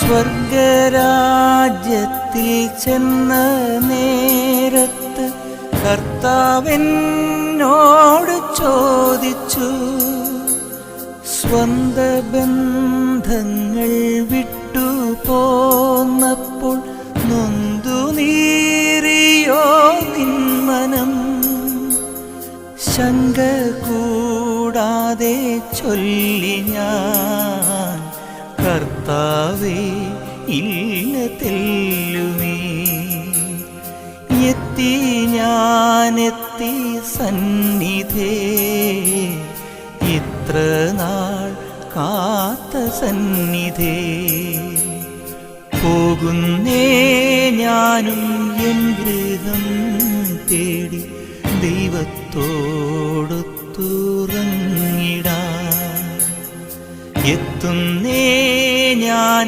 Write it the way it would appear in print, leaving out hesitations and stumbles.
സ്വർഗരാജ്യത്തിൽ ചെന്ന നേരത്ത് കർത്താവെന്നോട് ചോദിച്ചു, സ്വന്ത ബന്ധങ്ങൾ വിട്ടു പോന്നപ്പോൾ നൊന്തു നീറിയോ നിന്മനം? ശങ്ക കൂടാതെ ചൊല്ലി ഞാൻ, കർത്താവേ ഇല്ല തെല്ലുമേ. എത്തി ഞാനെത്തി സന്നിധേ, ഇത്ര നാൾ കാത്ത സന്നിധേ. പോകുന്നേ ഞാനും എൻ ഗൃഹം തേടി ദൈവത്തോടൊത്തുറങ്ങിടാൻ. എത്തുന്നേ ഞാൻ